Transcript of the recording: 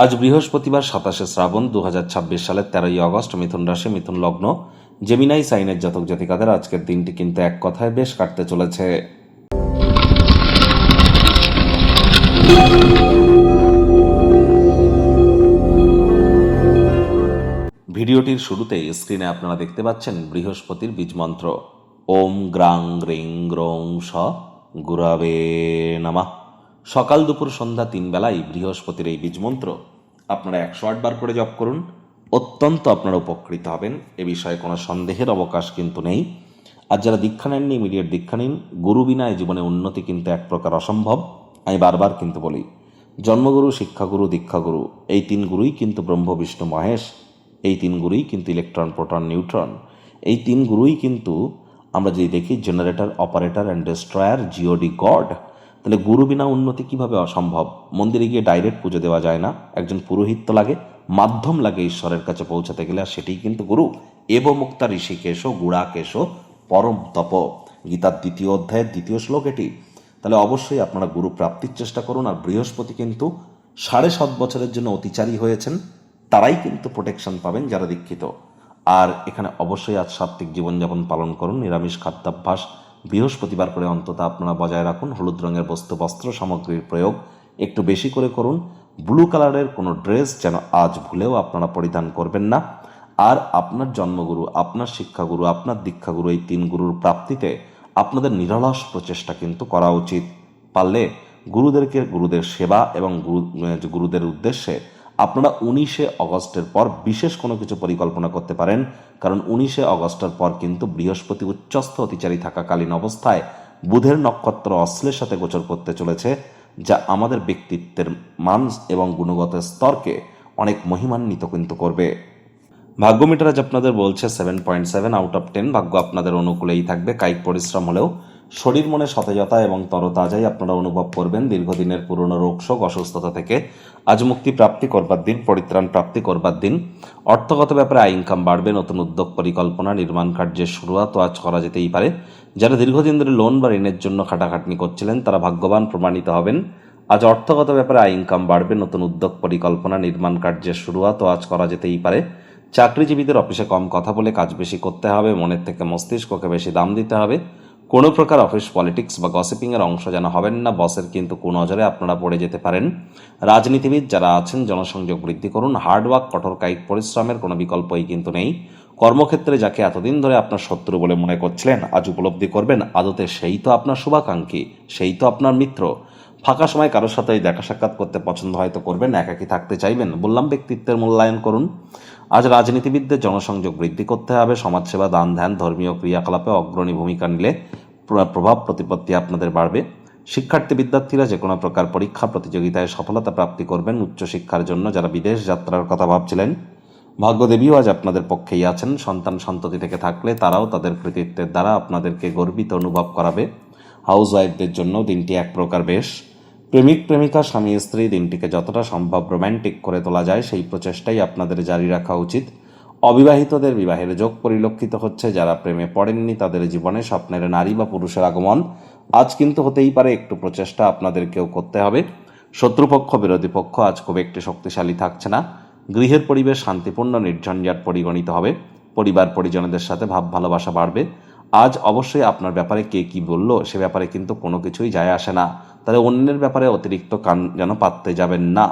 আজ বৃহস্পতিবার 27শে শ্রাবণ 2026 সালের 13ই আগস্ট। মিথুন রাশি, মিথুন লগ্ন, জেমিনাই সাইনের জাতক জাতিকাদের আজকের দিনটি কিন্তু এক কথায় বেশ কাটতে চলেছে। ভিডিওটির শুরুতেই স্ক্রিনে আপনারা দেখতে পাচ্ছেন বৃহস্পতির বীজ মন্ত্র ওম গ্রাং গ্রিং গ্রৌং স গুরাবে নমঃ। সকাল দুপুর সন্ধ্যা 3 বেলায় বৃহস্পতির এই বীজ মন্ত্র আপনারা 108 বার করে জপ করুন। অত্যন্ত আপনারা উপকৃত হবেন, এ বিষয়ে কোনো সন্দেহের অবকাশ কিন্তু নেই। আর যারা দীক্ষা নেননি ইমিডিয়েট দীক্ষা নিন। গুরু বিনা জীবনে উন্নতি কিন্তু এক প্রকার অসম্ভব। আমি বারবার কিন্তু বলি, জন্মগুরু, শিক্ষাগুরু, দীক্ষাগুরু, এই 3 গুরুই কিন্তু ব্রহ্ম বিষ্ণু মহেশ। এই 3 গুরুই কিন্তু ইলেকট্রন, প্রোটন, নিউট্রন। এই 3 গুরুই কিন্তু আমরা যদি দেখি generator, operator and destroyer, GOD god. তাহলে গুরু বিনা উন্নতি কিভাবে অসম্ভব? মন্দিরে গিয়ে ডাইরেক্ট পুজো দেওয়া যায় না, একজন পুরোহিত লাগে, মাধ্যম লাগে ঈশ্বরের কাছে পৌঁছাতে গেলে, আর সেটাই কিন্তু গুরু। এব মুক্তা ঋষিকেশ গুড়াকেশ পরম তপ, গীতার 2য় অধ্যায়ের 2য় শ্লোক এটি। তাহলে অবশ্যই আপনারা গুরু প্রাপ্তির চেষ্টা করুন। আর বৃহস্পতি কিন্তু 7.5 বছরের জন্য অতিচারী হয়েছেন, তারাই কিন্তু প্রোটেকশন পাবেন যারা দীক্ষিত। আর এখানে অবশ্যই আজ সাত্ত্বিক জীবনযাপন পালন করুন, নিরামিষ খাদ্যাভ্যাস বৃহস্পতিবার করে অন্তত আপনারা বজায় রাখুন। হলুদ রঙের বস্তু, বস্ত্র সামগ্রীর প্রয়োগ একটু বেশি করে করুন। ব্লু কালারের কোনো ড্রেস যেন আজ ভুলেও আপনারা পরিধান করবেন না। আর আপনার জন্মগুরু, আপনার শিক্ষাগুরু, আপনার দীক্ষাগুরু, এই 3 গুরুর প্রাপ্তিতে আপনাদের নিরলস প্রচেষ্টা কিন্তু করা উচিত। পারলে গুরুদেরকে, গুরুদের সেবা এবং গুরুদের উদ্দেশ্যে আপনারা 19শে আগস্টের পর বিশেষ কোনো কিছু পরিকল্পনা করতে পারেন। কারণ 19শে আগস্টের পর কিন্তু বৃহস্পতি উচ্চস্থ অতিচারী থাকাকালীন অবস্থায় বুধের নক্ষত্র অশ্লের সাথে গোচর করতে চলেছে, যা আমাদের ব্যক্তিত্বের মান এবং গুণগত স্তরকে অনেক মহিমান্বিত কিন্তু করবে। ভাগ্য মিটার আজ আপনাদের বলছে 7.7 আউট অফ 10। ভাগ্য আপনাদের অনুকূলেই থাকবে। কায়িক পরিশ্রম হলেও শরীর মনে সতেজতা এবং তরতাজাই আপনারা অনুভব করবেন। দীর্ঘদিনের পুরনো রোগশোক, অসুস্থতা থেকে আজ মুক্তি প্রাপ্তি করবার দিন, পরিত্রাণ প্রাপ্তি করবার দিন। অর্থগত ব্যাপারে আয় ইনকাম বাড়বে। নতুন উদ্যোগ, পরিকল্পনা, নির্মাণ কার্যের শুরুয়াতও আজ করা যেতেই পারে। যারা দীর্ঘদিন ধরে লোন বা ঋণের জন্য খাটাখাটনি করছিলেন তারা ভাগ্যবান প্রমাণিত হবেন। আজ অর্থগত ব্যাপারে আয় ইনকাম বাড়বে। নতুন উদ্যোগ, পরিকল্পনা, নির্মাণ কার্যের শুরুয়াতও আজ করা যেতেই পারে। চাকরিজীবীদের অফিসে কম কথা বলে কাজ বেশি করতে হবে। মনের থেকে মস্তিষ্ককে বেশি দাম দিতে হবে। কোনো প্রকার অফিস পলিটিক্স বা গসিপিংয়ের অংশ যেন হবেন না। বসের কিন্তু কুনজরে আপনারা পড়ে যেতে পারেন। রাজনীতিবিদ যারা আছেন জনসংযোগ বৃদ্ধি করুন। হার্ডওয়ার্ক, কঠোর কায়িক পরিশ্রমের কোনো বিকল্পই কিন্তু নেই। কর্মক্ষেত্রে যাকে এতদিন ধরে আপনার শত্রু বলে মনে করছিলেন আজ উপলব্ধি করবেন আদতে সেই তো আপনার শুভাকাঙ্ক্ষী, সেই তো আপনার মিত্র। ফাঁকা সময় কারোর সাথে দেখা সাক্ষাৎ করতে পছন্দ হয়তো করবেন, একাকী থাকতে চাইবেন। বললাম ব্যক্তিত্বের মূল্যায়ন করুন। আজ রাজনীতিবিদদের জনসংযোগ বৃদ্ধি করতে হবে। সমাজসেবা, দান ধ্যান, ধর্মীয় ক্রিয়াকলাপে অগ্রণী ভূমিকা নিলে প্রভাব প্রতিপত্তি আপনাদের বাড়বে। শিক্ষার্থী বিদ্যার্থীরা যে কোনো প্রকার পরীক্ষা প্রতিযোগিতায় সফলতা প্রাপ্তি করবেন। উচ্চশিক্ষার জন্য যারা বিদেশ যাত্রার কথা ভাবছিলেন, ভাগ্যদেবীও আজ আপনাদের পক্ষেই আছেন। সন্তান সন্ততি থেকে থাকলে তারাও তাদের কৃতিত্বের দ্বারা আপনাদেরকে গর্বিত অনুভব করাবে। হাউস ওয়াইফদের জন্য দিনটি এক প্রকার বেশ। প্রেমিক প্রেমিকা, স্বামী স্ত্রী দিনটিকে যতটা সম্ভব রোম্যান্টিক করে তোলা যায় সেই প্রচেষ্টাই আপনাদের জারি রাখা উচিত। অবিবাহিতদের বিবাহের যোগ পরিলক্ষিত হচ্ছে। যারা প্রেমে পড়েননি তাদের জীবনে স্বপ্নের নারী বা পুরুষের আগমন আজ কিন্তু হতেই পারে। একটু প্রচেষ্টা আপনাদেরকেও করতে হবে। শত্রুপক্ষ, বিরোধী পক্ষ আজ খুব একটি শক্তিশালী থাকছে না। গৃহের পরিবেশ শান্তিপূর্ণ, নির্ঝঞ্ঝাট পরিগণিত হবে। পরিবার পরিজনদের সাথে ভাব ভালোবাসা বাড়বে। আজ অবশ্যই আপনার ব্যাপারে কে কি বলল সে ব্যাপারে কিন্তু কোনো কিছুই যায় আসে না। তাহলে অন্যের ব্যাপারে অতিরিক্ত কান যেন পাততে যাবেন না।